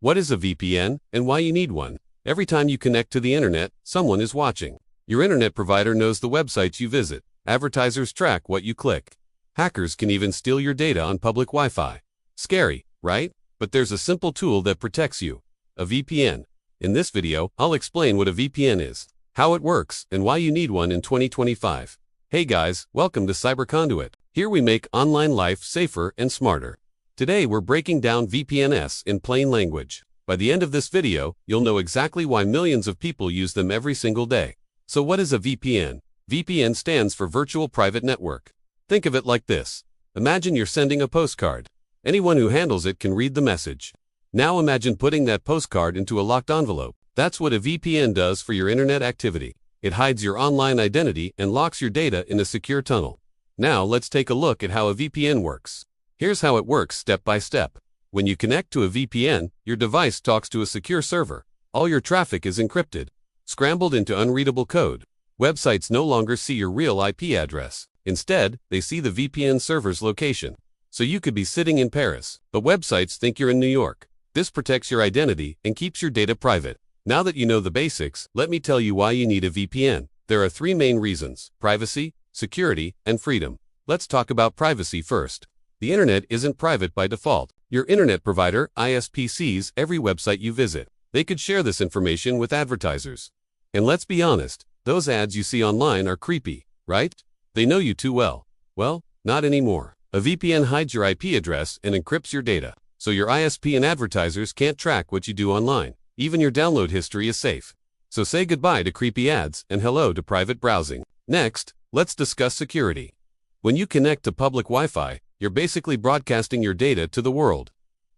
What is a VPN and why you need one? Every time you connect to the internet, someone is watching. Your internet provider knows the websites you visit. Advertisers track what you click. Hackers can even steal your data on public Wi-Fi. Scary, right? But there's a simple tool that protects you. A VPN. In this video, I'll explain what a VPN is, how it works, and why you need one in 2025. Hey guys, welcome to CyberConduit. Here we make online life safer and smarter. Today we're breaking down VPNs in plain language. By the end of this video, you'll know exactly why millions of people use them every single day. So what is a VPN? VPN stands for Virtual Private Network. Think of it like this. Imagine you're sending a postcard. Anyone who handles it can read the message. Now imagine putting that postcard into a locked envelope. That's what a VPN does for your internet activity. It hides your online identity and locks your data in a secure tunnel. Now let's take a look at how a VPN works. Here's how it works step by step. When you connect to a VPN, your device talks to a secure server. All your traffic is encrypted, scrambled into unreadable code. Websites no longer see your real IP address. Instead, they see the VPN server's location. So you could be sitting in Paris, but websites think you're in New York. This protects your identity and keeps your data private. Now that you know the basics, let me tell you why you need a VPN. There are three main reasons: privacy, security, and freedom. Let's talk about privacy first. The internet isn't private by default. Your internet provider, ISP, sees every website you visit. They could share this information with advertisers. And let's be honest, those ads you see online are creepy, right? They know you too well. Well, not anymore. A VPN hides your IP address and encrypts your data, so your ISP and advertisers can't track what you do online. Even your download history is safe. So say goodbye to creepy ads and hello to private browsing. Next, let's discuss security. When you connect to public Wi-Fi, you're basically broadcasting your data to the world.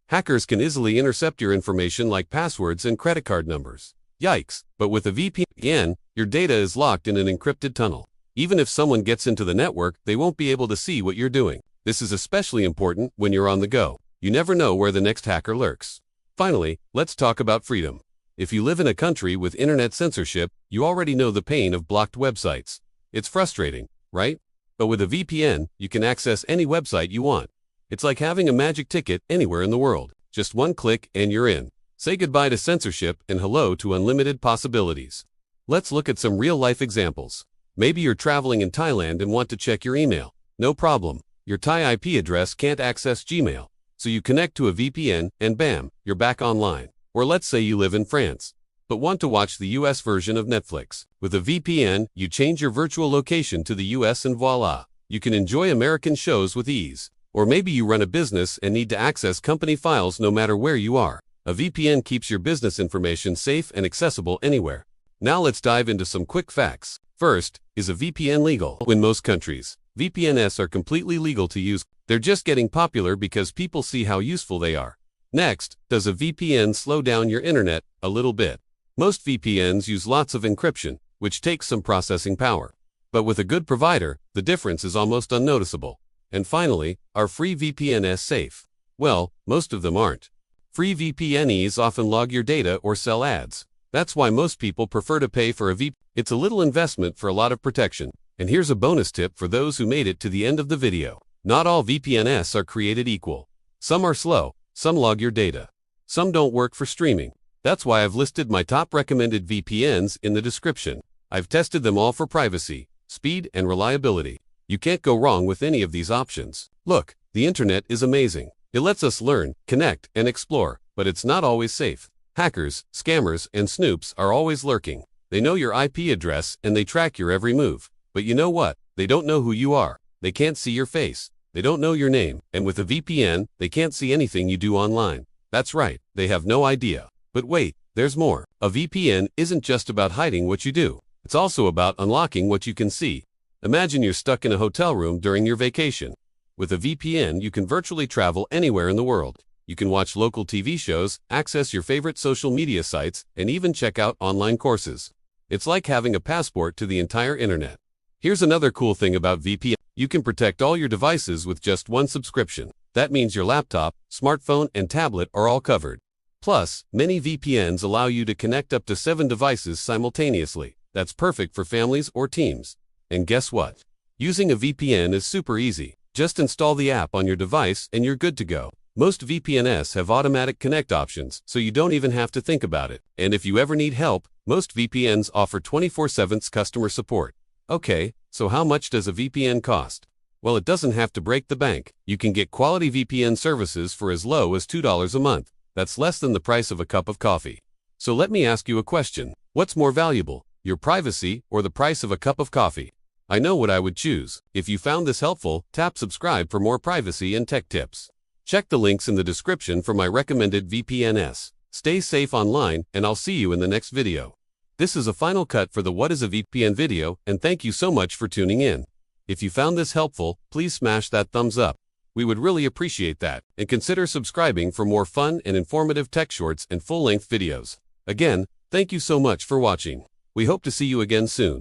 Hackers can easily intercept your information like passwords and credit card numbers. Yikes! But with a VPN, your data is locked in an encrypted tunnel. Even if someone gets into the network, they won't be able to see what you're doing. This is especially important when you're on the go. You never know where the next hacker lurks. Finally, let's talk about freedom. If you live in a country with internet censorship, you already know the pain of blocked websites. It's frustrating, right? But with a VPN, you can access any website you want. It's like having a magic ticket anywhere in the world. Just one click and you're in. Say goodbye to censorship and hello to unlimited possibilities. Let's look at some real-life examples. Maybe you're traveling in Thailand and want to check your email. No problem. Your Thai IP address can't access Gmail. So you connect to a VPN and bam, you're back online. Or let's say you live in France, but want to watch the US version of Netflix. With a VPN, you change your virtual location to the US and voila, you can enjoy American shows with ease. Or maybe you run a business and need to access company files no matter where you are. A VPN keeps your business information safe and accessible anywhere. Now let's dive into some quick facts. First, is a VPN legal? In most countries, VPNs are completely legal to use. They're just getting popular because people see how useful they are. Next, does a VPN slow down your internet? A little bit. Most VPNs use lots of encryption, which takes some processing power. But with a good provider, the difference is almost unnoticeable. And finally, are free VPNs safe? Well, most of them aren't. Free VPNs often log your data or sell ads. That's why most people prefer to pay for a VPN. It's a little investment for a lot of protection. And here's a bonus tip for those who made it to the end of the video. Not all VPNs are created equal. Some are slow, some log your data. Some don't work for streaming. That's why I've listed my top recommended VPNs in the description. I've tested them all for privacy, speed, and reliability. You can't go wrong with any of these options. Look, the internet is amazing. It lets us learn, connect, and explore, but it's not always safe. Hackers, scammers, and snoops are always lurking. They know your IP address and they track your every move. But you know what? They don't know who you are. They can't see your face. They don't know your name. And with a VPN, they can't see anything you do online. That's right, they have no idea. But wait, there's more. A VPN isn't just about hiding what you do. It's also about unlocking what you can see. Imagine you're stuck in a hotel room during your vacation. With a VPN, you can virtually travel anywhere in the world. You can watch local TV shows, access your favorite social media sites, and even check out online courses. It's like having a passport to the entire internet. Here's another cool thing about VPN. You can protect all your devices with just one subscription. That means your laptop, smartphone, and tablet are all covered. Plus, many VPNs allow you to connect up to 7 devices simultaneously. That's perfect for families or teams. And guess what? Using a VPN is super easy. Just install the app on your device and you're good to go. Most VPNs have automatic connect options, so you don't even have to think about it. And if you ever need help, most VPNs offer 24/7 customer support. Okay, so how much does a VPN cost? Well, it doesn't have to break the bank. You can get quality VPN services for as low as $2 a month. That's less than the price of a cup of coffee. So let me ask you a question. What's more valuable, your privacy or the price of a cup of coffee? I know what I would choose. If you found this helpful, tap subscribe for more privacy and tech tips. Check the links in the description for my recommended VPNs. Stay safe online, and I'll see you in the next video. This is a final cut for the What is a VPN video, and thank you so much for tuning in. If you found this helpful, please smash that thumbs up. We would really appreciate that, and consider subscribing for more fun and informative tech shorts and full-length videos. Again, thank you so much for watching. We hope to see you again soon.